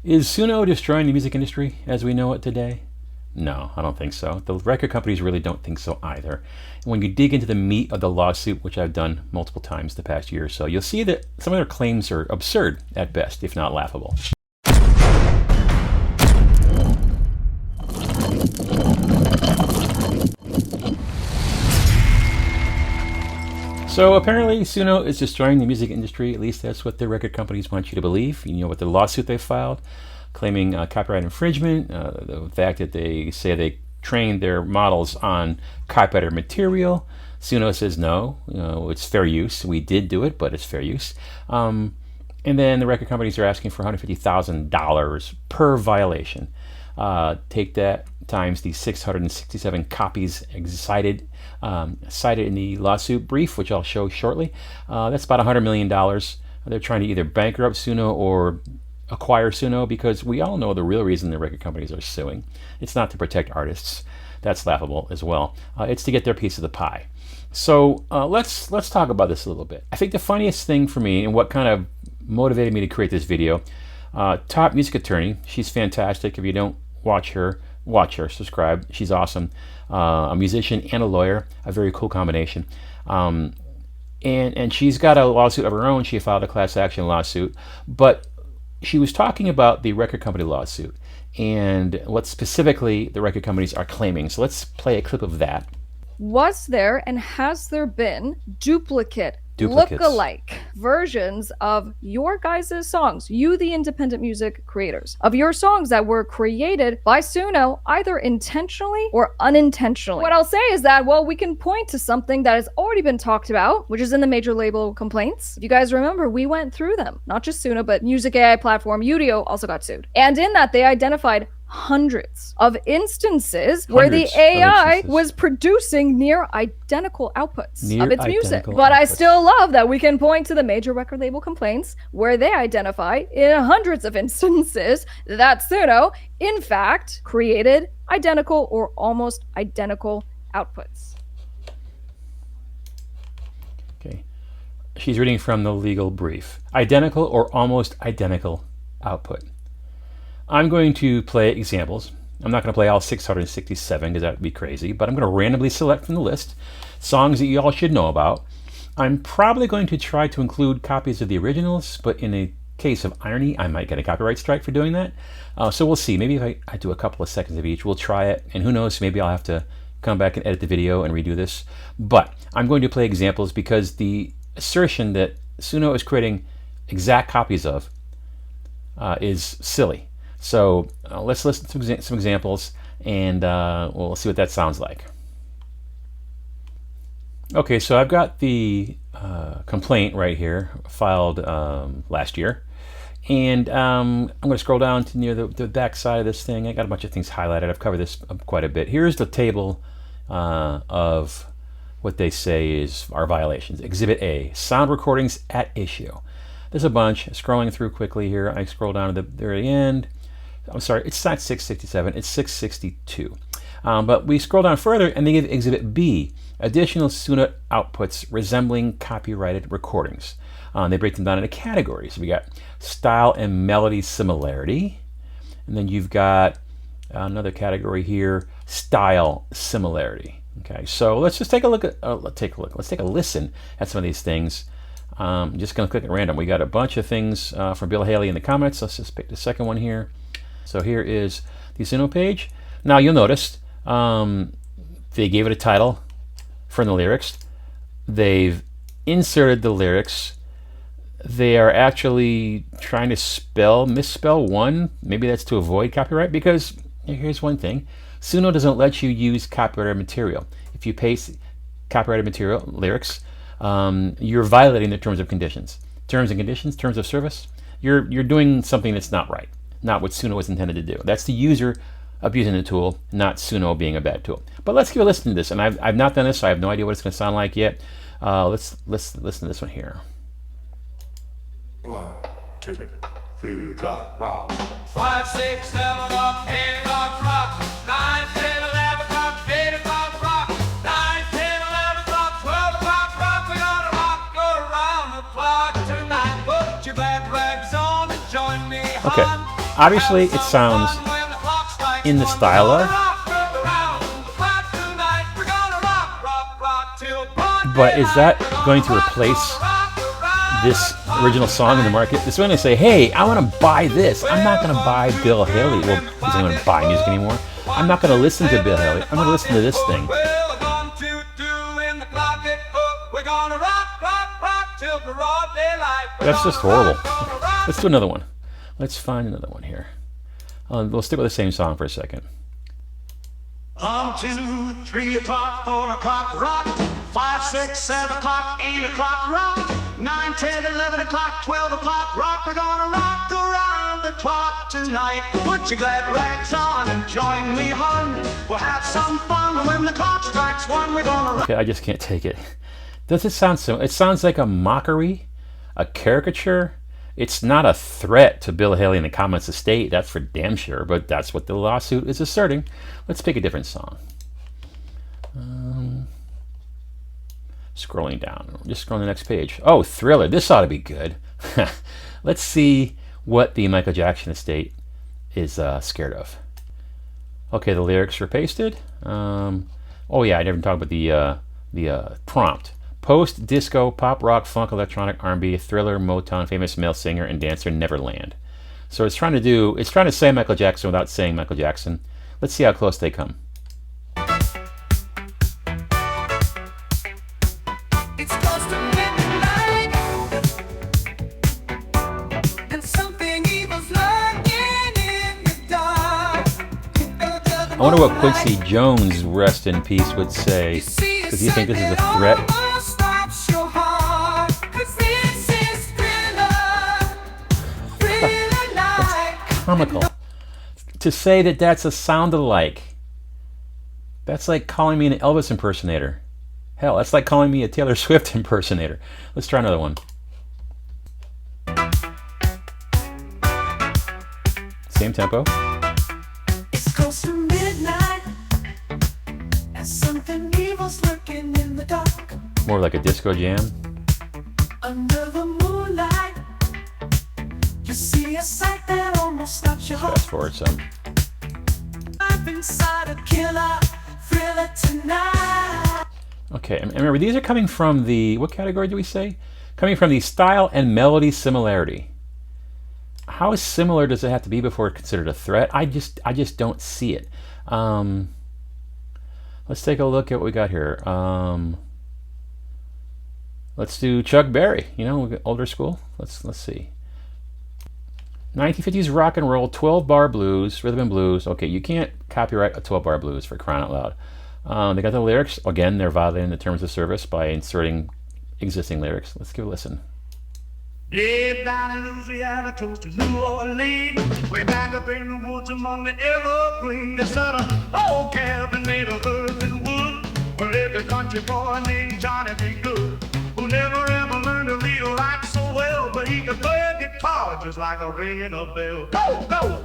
Is Suno destroying the music industry as we know it today? No, I don't think so. The record companies really don't think so either. And when you dig into the meat of the lawsuit, which I've done multiple times the past year or so, you'll see that some of their claims are absurd at best, if not laughable. So apparently Suno is destroying the music industry. At least that's what the record companies want you to believe. You know what the lawsuit they filed, claiming copyright infringement, the fact that they say they trained their models on copyrighted material. Suno says no, it's fair use. We did do it, but it's fair use. And then the record companies are asking for $150,000 per violation. Take that times the 667 copies cited in the lawsuit brief, which I'll show shortly. That's about $100 million. They're trying to either bankrupt Suno or acquire Suno, because we all know the real reason the record companies are suing. It's not to protect artists. That's laughable as well. It's to get their piece of the pie. So let's talk about this a little bit. I think the funniest thing for me, and what kind of motivated me to create this video, top music attorney. She's fantastic. If you don't watch her, subscribe. She's awesome. A musician and a lawyer, a very cool combination. And she's got a lawsuit of her own. She filed a class action lawsuit, but she was talking about the record company lawsuit and what specifically the record companies are claiming. So let's play a clip of that. Was there and has there been duplicates, look-alike versions of your guys' songs, you the independent music creators, of your songs that were created by Suno, either intentionally or unintentionally? What I'll say is that, well, we can point to something that has already been talked about, which is in the major label complaints. If you guys remember, we went through them. Not just Suno, but music AI platform Udio also got sued. And in that, they identified hundreds of instances where the AI was producing near identical outputs of its music. But I still love that we can point to the major record label complaints where they identify in hundreds of instances that Suno, in fact, created identical or almost identical outputs. Okay. She's reading from the legal brief. Identical or almost identical output. I'm going to play examples. I'm not going to play all 667 because that would be crazy, but I'm going to randomly select from the list songs that you all should know about. I'm probably going to try to include copies of the originals, but in a case of irony, I might get a copyright strike for doing that. So we'll see. Maybe if I do a couple of seconds of each, we'll try it, and who knows, maybe I'll have to come back and edit the video and redo this. But I'm going to play examples because the assertion that Suno is creating exact copies of is silly. So let's listen to some examples, and we'll see what that sounds like. Okay, so I've got the complaint right here, filed last year. And I'm going to scroll down to near the back side of this thing. I got a bunch of things highlighted. I've covered this quite a bit. Here's the table of what they say is our violations. Exhibit A, sound recordings at issue. There's a bunch. Scrolling through quickly here, I scroll down to the very end. I'm sorry, it's not 667, it's 662. But we scroll down further and they give Exhibit B, additional Suno outputs resembling copyrighted recordings. They break them down into categories. We got style and melody similarity. And then you've got another category here, style similarity. Okay, so let's just take a look at, let's take a listen at some of these things. I'm just going to click at random. We got a bunch of things from Bill Haley in the comments. Let's just pick the second one here. So here is the Suno page. Now you'll notice they gave it a title from the lyrics. They've inserted the lyrics. They are actually trying to misspell one. Maybe that's to avoid copyright, because here's one thing. Suno doesn't let you use copyrighted material. If you paste copyrighted material, lyrics, you're violating the terms of conditions. Terms and conditions, terms of service, you're doing something that's not right. Not what Suno was intended to do. That's the user abusing the tool, not Suno being a bad tool. But let's give a listen to this. And I've not done this, so I have no idea what it's going to sound like yet. Let's listen to this one here. 1, 2, 3, 4, 5, 6, 7, 8 o'clock rock, 9, 10, 11 o'clock, 8 o'clock rock, 9, 10, 11 o'clock, 12 o'clock rock. We're gonna rock around the clock tonight. Put your bad rags on and join me. Okay. Obviously, it sounds in the style of, but is that going to replace this original song in the market? It's when they say, hey, I want to buy this. I'm not going to buy Bill Haley. Well, is anyone going to buy music anymore? I'm not going to listen to Bill Haley. I'm going to listen to this thing. That's just horrible. Let's do another one. Let's find another one here. We'll stick with the same song for a second. 2, 3 o'clock, 4 o'clock, rock. 5, 6, 7 o'clock, 8 o'clock, rock. 9, 10, 11 o'clock, 12 o'clock, rock. We're gonna rock around the clock tonight. Put your glad rags on and join me, hon. We'll have some fun when the clock strikes 1. We're gonna rock. Okay, I just can't take it. Does it sound so? It sounds like a mockery, a caricature. It's not a threat to Bill Haley and the Commonwealth estate, that's for damn sure, but that's what the lawsuit is asserting. Let's pick a different song. Scrolling down, just scrolling the next page. Oh, Thriller, this ought to be good. Let's see what the Michael Jackson estate is scared of. Okay, the lyrics are pasted. Oh yeah, I never talked about the prompt. Post-disco, pop, rock, funk, electronic, R&B, Thriller, Motown, famous male singer and dancer, Neverland. So it's trying to say Michael Jackson without saying Michael Jackson. Let's see how close they come. It's close to midnight, and something evil's lurking in the dark. I wonder what Quincy Jones, rest in peace, would say. Does he think this is a threat? That's comical. To say that that's a soundalike, that's like calling me an Elvis impersonator. Hell, that's like calling me a Taylor Swift impersonator. Let's try another one. Same tempo. It's close to midnight, and something evil's lurking in the dark. More like a disco jam. Under the moonlight, you see a sight that almost stops your heart. Fast forward some. I'm inside a killer thriller tonight. Okay, and remember, these are coming from the, what category do we say? Coming from the style and melody similarity. How similar does it have to be before it's considered a threat? I just don't see it. Let's take a look at what we got here. Let's do Chuck Berry. You know, older school. Let's see. 1950s rock and roll, 12-bar blues, rhythm and blues. Okay, you can't copyright a 12-bar blues, for crying out loud. They got the lyrics. Again, they're violating the terms of service by inserting existing lyrics. Let's give a listen. Yeah, down in Louisiana, close to New Orleans. Way back up in the woods among the evergreens. There's an old cabin made of earth and wood, where lived a country boy named Johnny B. Good, who never ever learned to read or write so well, but he could play a guitar just like a ringing a bell. Go, go,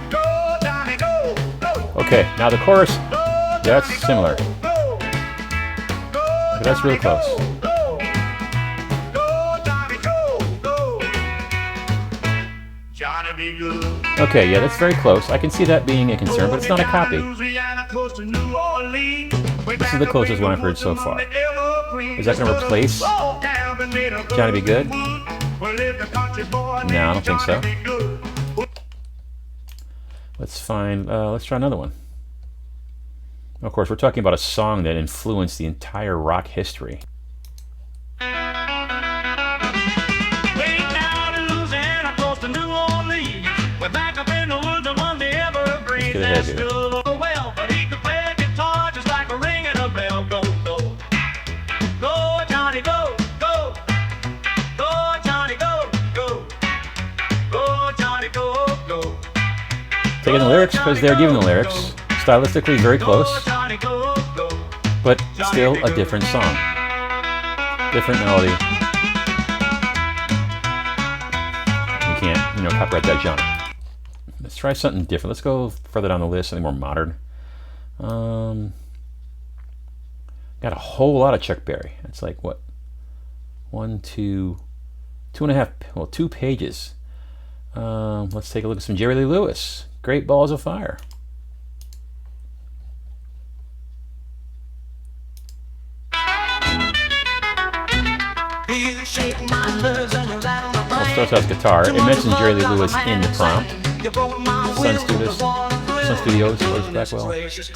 go, Johnny, go, go. Okay, now the chorus, Go, that's Johnny, similar. Go, go, go, But that's really Johnny, close. go, go, go, Johnny, go, go. Johnny be good. Okay, yeah, that's very close. I can see that being a concern, but it's not a copy. This is the closest one I've heard so far. Is that going to replace Johnny Be Good? No, I don't think so. Let's try another one. Of course, we're talking about a song that influenced the entire rock history. Let's get ahead here. Taking the lyrics because they're giving the lyrics. Stylistically very close, but still a different song. Different melody. You can't, copyright that genre. Let's try something different. Let's go further down the list, something more modern. Got a whole lot of Chuck Berry. That's like what? 1, 2, 2.5, well, 2 pages. Let's take a look at some Jerry Lee Lewis. Great Balls of Fire. Well, starts out as guitar. It mentions Jerry Lee Lewis in the prompt. Sun Studios, goes back well. That's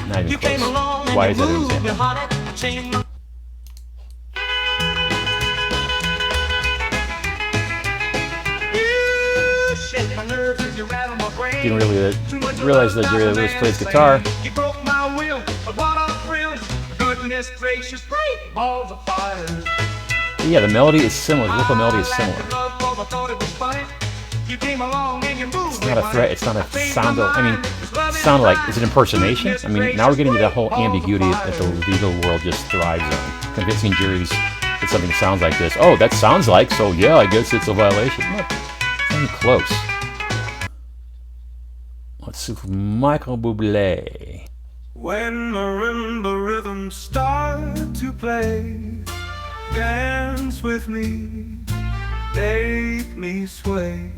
not even close. Why is that an example? Didn't really realize that Jerry Lee Lewis plays guitar. But yeah, the melody is similar. The vocal melody is similar. It's not a threat. It's not a sound. Sound like is it impersonation? I mean, now we're getting to that whole ambiguity that the legal world just thrives on. Convincing juries that something sounds like this. Oh, that sounds like. So yeah, I guess it's a violation. No, it's not even close. Let's see Michael Bublé. When marimba rhythms start to play, dance with me, make me sway.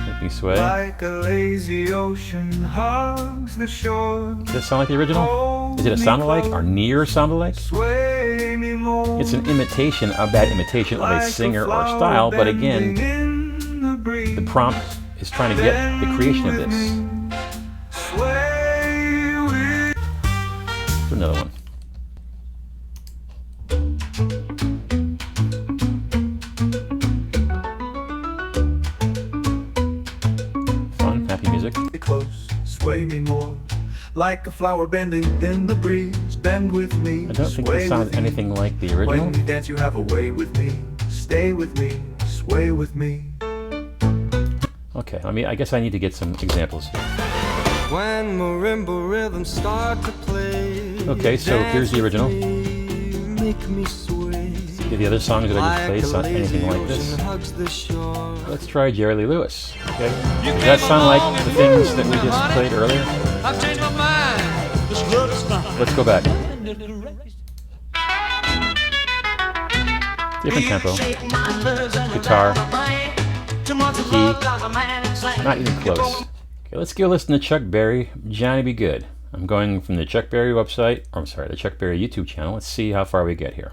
Make me sway. Like a lazy ocean hugs the shore. Does that sound like the original? Is it a sound-alike or near sound-alike? Sway me more. It's an imitation, a bad imitation of a singer or style, but again, the prompt is trying to get the creation of this. Another one. Fun, happy music. Close, sway me more, like a flower bending in the breeze. Bend with me. I don't think it sounds anything like the original. When we dance, you have a way with me. Stay with me, sway with me. Okay, I guess I need to get some examples here. When marimba rhythms start to play. Okay, so here's the original. Make me sway. Do the other songs that I just played sound anything like this? Let's try Jerry Lee Lewis. Okay, does that sound like the things that we just played earlier? I've changed my mind. This love is fine. Let's go back. Different tempo. Guitar. Key. Not even close. Okay, let's go listen to Chuck Berry, Johnny Be Good. I'm going from the Chuck Berry website, or I'm sorry, the Chuck Berry YouTube channel. Let's see how far we get here.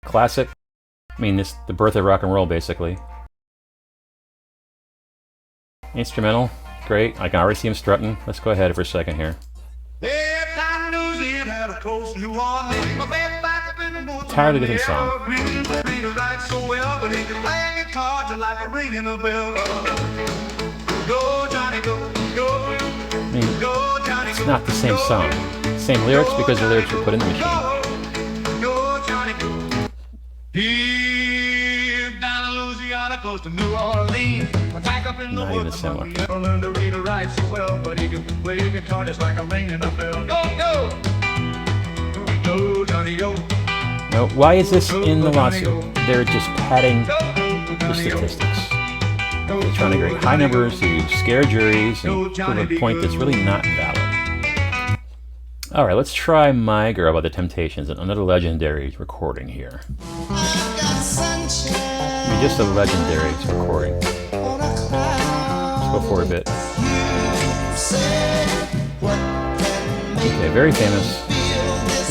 Classic. The birth of rock and roll, basically. Instrumental, great. I can already see him strutting. Let's go ahead for a second here. Entirely different song. It's not the same song. Same lyrics because the lyrics were put in the machine. Not even similar. Now, why is this in the lawsuit? They're just padding the statistics. They're trying to create high numbers to scare juries and prove a point that's really not valid. Alright, let's try My Girl by The Temptations, another legendary recording here. Just a legendary recording. Let's go for a bit. Okay, very famous.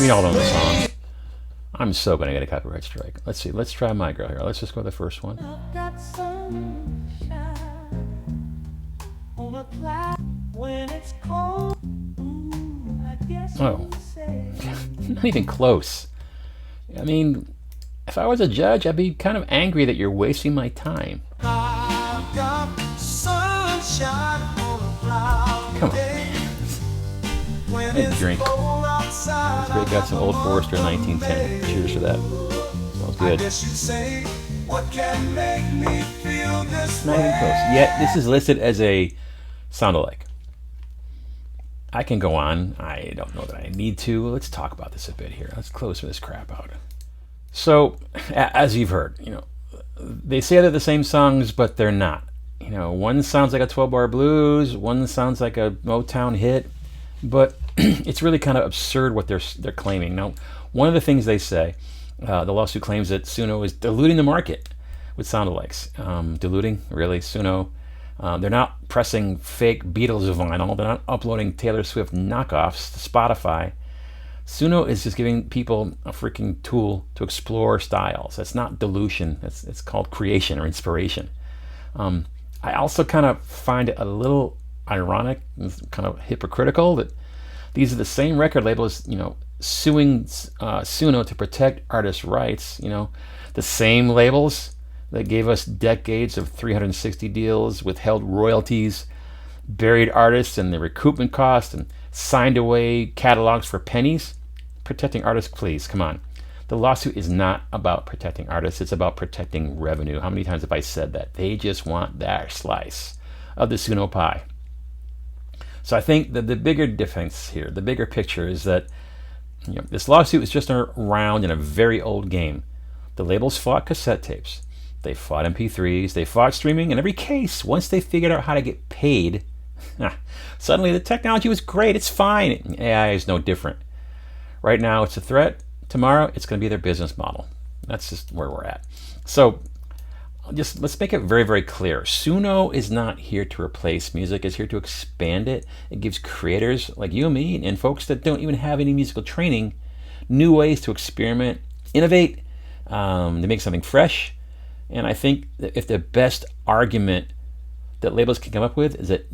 We all know the song. I'm so gonna get a copyright strike. Let's see, let's try My Girl here. Let's just go with the first one. Oh, not even close. If I was a judge, I'd be kind of angry that you're wasting my time. Come on. I drink. This great got some Old Forester 1910. Cheers to that. Smells good. Not even close. Yet this is listed as a sound-alike. I can go on. I don't know that I need to. Let's talk about this a bit here. Let's close this crap out. So, as you've heard, they say they're the same songs, but they're not. One sounds like a 12-bar blues, one sounds like a Motown hit, but it's really kind of absurd what they're claiming. Now, one of the things they say The lawsuit claims that Suno is diluting the market with soundalikes. Diluting? Really? Suno? They're not pressing fake Beatles vinyl. They're not uploading Taylor Swift knockoffs to Spotify. Suno is just giving people a freaking tool to explore styles. That's not dilution. It's called creation or inspiration. I also kind of find it a little ironic, kind of hypocritical, that these are the same record labels, suing Suno to protect artists' rights. The same labels that gave us decades of 360 deals, withheld royalties, buried artists and the recoupment cost, and signed away catalogs for pennies. Protecting artists, please, come on. The lawsuit is not about protecting artists, it's about protecting revenue. How many times have I said that? They just want their slice of the Suno pie. So I think that the bigger difference here, the bigger picture, is that this lawsuit is just a round in a very old game. The labels fought cassette tapes, they fought MP3s, they fought streaming. In every case, once they figured out how to get paid, suddenly the technology was great, it's fine. AI is no different. Right now it's a threat, tomorrow it's going to be their business model. That's just where we're at. So let's make it very, very clear. Suno is not here to replace music, it's here to expand it. It gives creators like you and me and folks that don't even have any musical training new ways to experiment, innovate, to make something fresh. And I think that if the best argument that labels can come up with is that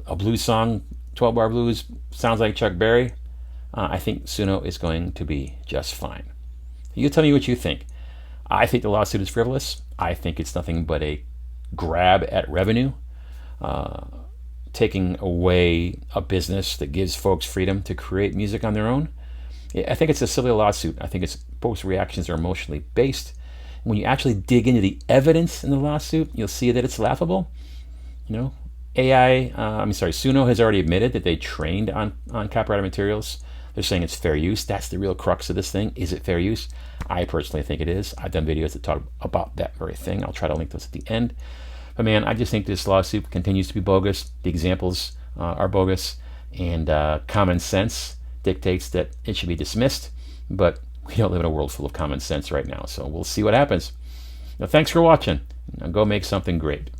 a blues song, 12-bar blues, sounds like Chuck Berry, I think Suno is going to be just fine. You tell me what you think. I think the lawsuit is frivolous. I think it's nothing but a grab at revenue, taking away a business that gives folks freedom to create music on their own. I think it's a silly lawsuit. I think folks' reactions are emotionally based. When you actually dig into the evidence in the lawsuit, you'll see that it's laughable. Suno has already admitted that they trained on copyrighted materials. They're saying it's fair use. That's the real crux of this thing. Is it fair use? I personally think it is. I've done videos that talk about that very thing. I'll try to link those at the end. But man, I just think this lawsuit continues to be bogus. The examples are bogus. And common sense dictates that it should be dismissed. But we don't live in a world full of common sense right now. So we'll see what happens. Now, thanks for watching. Now go make something great.